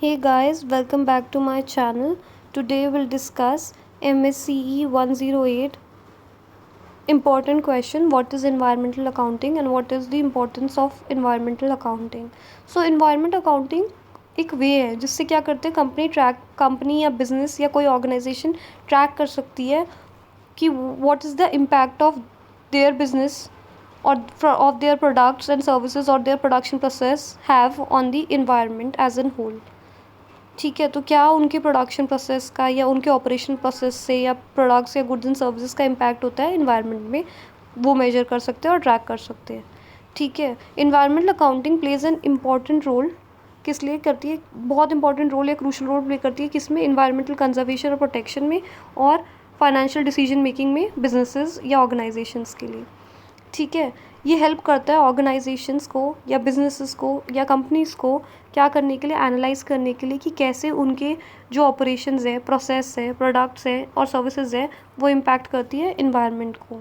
Hey guys, welcome back to my channel. Today we'll discuss MSCE 108 important question, what is environmental accounting and what is the importance of environmental accounting. So environment accounting एक वे है जिससे क्या करते हैं company या business या कोई organisation track कर सकती है कि what is the impact of their business or of their products and services or their production process have on the environment as a whole. ठीक है, तो क्या उनके प्रोडक्शन प्रोसेस का या उनके ऑपरेशन प्रोसेस से या प्रोडक्ट्स या गुड्स एंड सर्विसेज का इम्पैक्ट होता है इन्वायरमेंट में, वो मेजर कर सकते हैं और ट्रैक कर सकते हैं. ठीक है, environmental accounting plays an important role. किस लिए करती है? बहुत इंपॉर्टेंट रोल या क्रूशल रोल प्ले करती है किसमें? इन्वायरमेंटल कंजर्वेशन और प्रोटेक्शन में और फाइनेंशियल डिसीजन मेकिंग में बिजनेसेस या ऑर्गेनाइजेशंस के लिए. ठीक है, ये हेल्प करता है ऑर्गेनाइजेशंस को या बिजनेसेस को या कंपनीज़ को क्या करने के लिए, एनालाइज करने के लिए कि कैसे उनके जो ऑपरेशंस है, प्रोसेस है, प्रोडक्ट्स है और सर्विसेज है वो इम्पैक्ट करती है इन्वायरमेंट को.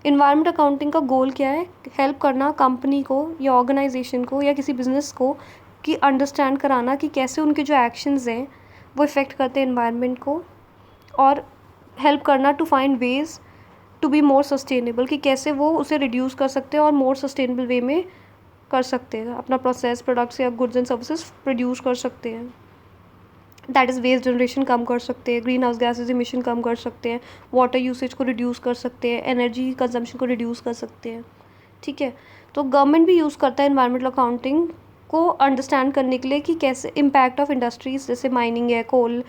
इन्वायरमेंट अकाउंटिंग का गोल क्या है? हेल्प करना कंपनी को या ऑर्गेनाइजेशन को या किसी बिजनेस को कि अंडरस्टैंड कराना कि कैसे उनके जो एक्शंस हैं वो इफ़ेक्ट करते हैं इन्वायरमेंट को, और हेल्प करना to find ways to be more sustainable कि कैसे वो उसे रिड्यूस कर सकते हैं और मोर सस्टेनेबल वे में कर सकते हैं, अपना प्रोसेस, प्रोडक्ट्स या गुड्स एंड सर्विसेज प्रोड्यूस कर सकते हैं. दैट इज़ वेस्ट जनरेशन कम कर सकते हैं, ग्रीन हाउस गैसेज इमिशन कम कर सकते हैं, वाटर यूसेज को रिड्यूस कर सकते हैं, एनर्जी कंजम्पशन को रिड्यूस कर सकते हैं. ठीक है, तो गवर्नमेंट भी यूज़ करता है इन्वायरमेंटल अकाउंटिंग को अंडरस्टैंड करने के लिए कि कैसे इम्पैक्ट ऑफ इंडस्ट्रीज़ जैसे माइनिंग है, कोल,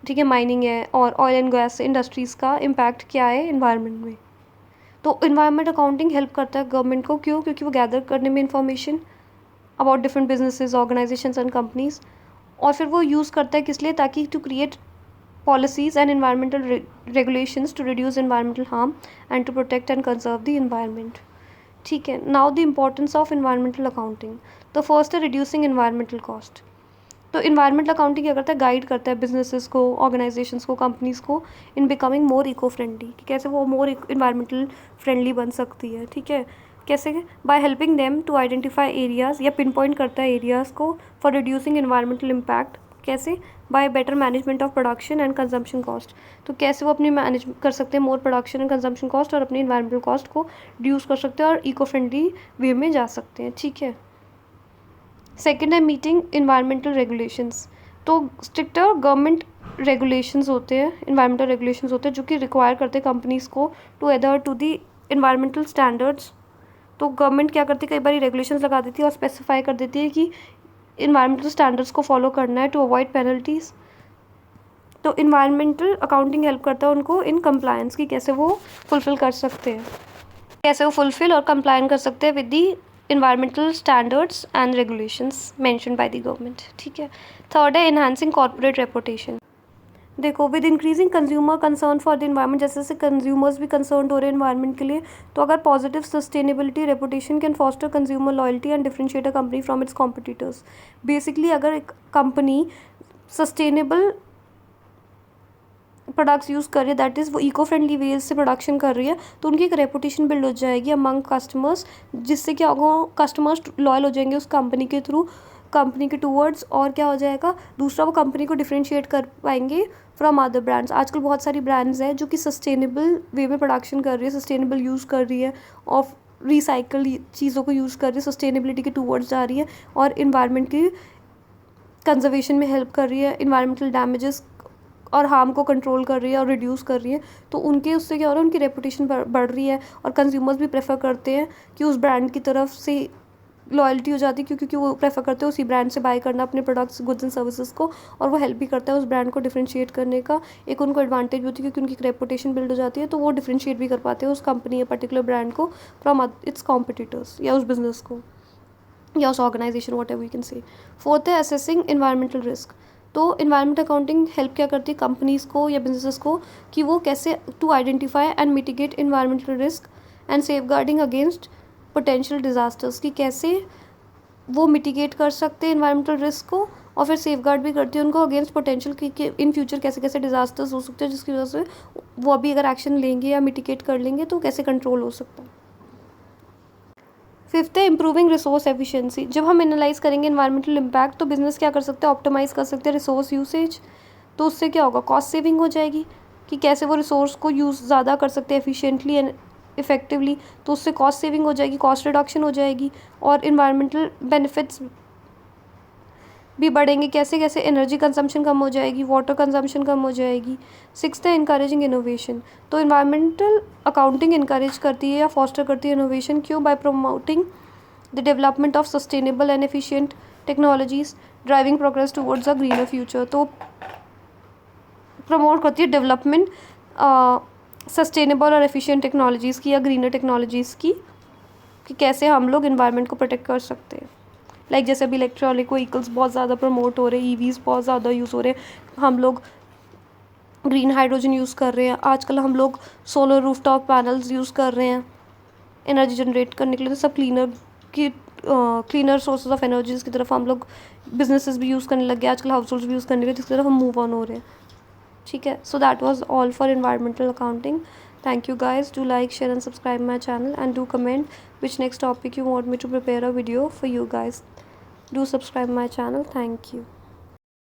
ठीक है, माइनिंग है और ऑयल एंड गैस इंडस्ट्रीज़ का इम्पैक्ट क्या है इन्वायरमेंट में. तो इन्वायरमेंट अकाउंटिंग हेल्प करता है गवर्नमेंट को. क्यों? क्योंकि वो गैदर करने में information about different businesses, organisations and companies, और फिर वो यूज़ करता है किस लिए? ताकि to create policies and environmental regulations to reduce environmental harm and to protect and conserve the environment. ठीक है, now the importance of environmental accounting. तो फर्स्ट है रिड्यूसिंग इन्वायरमेंटल कॉस्ट. तो इन्वायरमेंटल अकाउंटिंग क्या करता है? गाइड करता है बिजनेसेस को, ऑर्गेनाइजेशंस को, कंपनीज़ को in becoming more eco friendly, कि कैसे वो मोर इन्वायरमेंटल फ्रेंडली बन सकती है. ठीक है, कैसे? By helping them to identify areas, या पिन पॉइंट करता है एरियाज़ को फॉर रिड्यूसिंग इन्वायरमेंटल इम्पैक्ट. कैसे? By better management of production and consumption cost. तो कैसे वो अपनी मैनेज कर सकते हैं more production and consumption cost और अपनी इन्वायरमेंटल कॉस्ट को रिड्यूस कर सकते हैं और इको फ्रेंडली वे में जा सकते हैं. ठीक है, सेकेंड है मीटिंग इन्वायरमेंटल रेगुलेशंस. तो स्ट्रिक्टर गवर्नमेंट रेगुलेशंस होते हैं, इन्वायरमेंटल रेगुलेशंस होते हैं जो कि रिक्वायर करते हैं कंपनीज़ को to adhere to the environmental standards. तो गवर्नमेंट क्या करती है, कई बार रेगुलेशंस लगा देती है और स्पेसिफाई कर देती है कि इन्वायरमेंटल स्टैंडर्ड्स को फॉलो करना है टू अवॉइड पेनल्टीज़. तो इन्वायरमेंटल अकाउंटिंग हेल्प करता है उनको इन कंप्लायंस की, कैसे वो फुलफ़िल कर सकते हैं, कैसे वो फुलफ़िल और कंप्लाइन कर सकते हैं with the environmental standards and regulations mentioned by the government. ठीक है, थर्ड है enhancing corporate reputation. देखो, with increasing consumer concern for the environment, जैसे जैसे कंज्यूमर्स भी कंसर्न हो रहे हैं इन्वायरमेंट के लिए, तो अगर positive sustainability reputation can foster consumer loyalty and differentiate a company from its competitors. Basically अगर एक कंपनी सस्टेनेबल प्रोडक्ट्स यूज़ कर रही है, दैट इज़ वो इको फ्रेंडली वेज से प्रोडक्शन कर रही है, तो उनकी एक रेपुटेशन बिल्ड हो जाएगी अमंग कस्टमर्स, जिससे क्या होगा, कस्टमर्स लॉयल हो जाएंगे उस कंपनी के थ्रू, कंपनी के टूवर्ड्स, और क्या हो जाएगा, दूसरा वो कंपनी को डिफ्रेंशिएट कर पाएंगे फ्रॉम अदर ब्रांड्स. आजकल बहुत सारी ब्रांड्स हैं जो कि सस्टेनेबल वे में प्रोडक्शन कर रही है, सस्टेनेबल यूज़ कर रही है, ऑफ रिसाइकल चीज़ों को यूज़ कर रही है, सस्टेनेबिलिटी के टूवर्ड्स जा रही है और इन्वायरमेंट की कंजर्वेशन में हेल्प कर रही है, इन्वायरमेंटल डैमेजेस और हार्म को कंट्रोल कर रही है और रिड्यूस कर रही है. तो उनके उससे क्या हो रहा है, उनकी रेपुटेशन बढ़ रही है और कंज्यूमर्स भी प्रेफर करते हैं कि उस ब्रांड की तरफ से लॉयल्टी हो जाती है, क्योंकि वो प्रेफर करते हैं उसी ब्रांड से बाय करना अपने प्रोडक्ट्स, गुड्स एंड सर्विसेज को, और वो हेल्प भी करता है उस ब्रांड को डिफ्रेंशिएट करने का. एक उनको एडवांटेज होती है क्योंकि उनकी रेपुटेशन बिल्ड हो जाती है, तो वो डिफ्रेंशिएट भी कर पाते हैं उस कंपनी या पर्टिकुलर ब्रांड को फ्रॉम इट्स कॉम्पिटिटर्स या उस बिजनेस को या उस organisation, whatever we can say. Fourth है असेसिंग इन्वायरमेंटल रिस्क. तो इन्वायरमेंट अकाउंटिंग हेल्प क्या करती है कंपनीज़ को या बिजनेसेस को कि वो कैसे to identify and mitigate environmental risk and safeguarding against potential disasters, कि कैसे वो मिटिगेट कर सकते हैं इन्वायरमेंटल रिस्क को, और फिर सेफ गार्ड भी करती है उनको अगेंस्ट पोटेंशियल कि इन फ्यूचर कैसे कैसे डिज़ास्टर्स हो सकते हैं, जिसकी वजह से वो अभी अगर एक्शन लेंगे या मिटिगेट कर लेंगे तो कैसे कंट्रोल हो सकता है. फिफ्थ है इम्प्रूविंग रिसोर्स एफिशिएंसी। जब हम एनालाइज करेंगे इन्वायरमेंटल इम्पैक्ट तो बिजनेस क्या कर सकते हैं, ऑप्टिमाइज़ कर सकते हैं रिसोर्स यूसेज। तो उससे क्या होगा, कॉस्ट सेविंग हो जाएगी कि कैसे वो रिसोर्स को यूज़ ज़्यादा कर सकते हैं एफिशिएंटली एंड इफेक्टिवली। तो उससे कॉस्ट सेविंग हो जाएगी, कॉस्ट रिडक्शन हो जाएगी और इन्वायरमेंटल बेनिफिट्स भी बढ़ेंगे। कैसे कैसे, एनर्जी कंजम्पशन कम हो जाएगी, वाटर कंजम्पशन कम हो जाएगी। सिक्स्थ है इनकरेजिंग इनोवेशन। तो इन्वायरमेंटल अकाउंटिंग इनकरेज करती है या फॉस्टर करती है इनोवेशन। क्यों? By promoting the development of sustainable and efficient technologies driving progress towards a greener future. तो प्रमोट करती है डेवलपमेंट सस्टेनेबल और एफिशिएंट टेक्नोलॉजीज़ की या ग्रीनर टेक्नोलॉजीज़ की, कि कैसे हम लोग इन्वायरमेंट को प्रोटेक्ट कर सकते हैं। लाइक जैसे अभी इलेक्ट्रॉनिक व्हीकल्स बहुत ज़्यादा प्रमोट हो रहे हैं, ईवीज़ बहुत ज़्यादा यूज़ हो रहे हैं, हम लोग ग्रीन हाइड्रोजन यूज़ कर रहे हैं, आजकल हम लोग सोलर रूफटॉप पैनल्स यूज़ कर रहे हैं एनर्जी जनरेट करने के लिए। तो सब क्लीनर सोर्सेज ऑफ एनर्जीज की तरफ हम लोग बिजनेसेस भी यूज़ करने लग गए, आजकल हाउस होल्ड्स भी यूज़ करने लगे, जिसकी तरफ हम मूव ऑन हो रहे हैं। ठीक है, so that was all for environmental accounting. Thank you guys. Do like, share and subscribe my channel and do comment which next topic you want me to prepare a video for you guys. Do subscribe my channel. Thank you.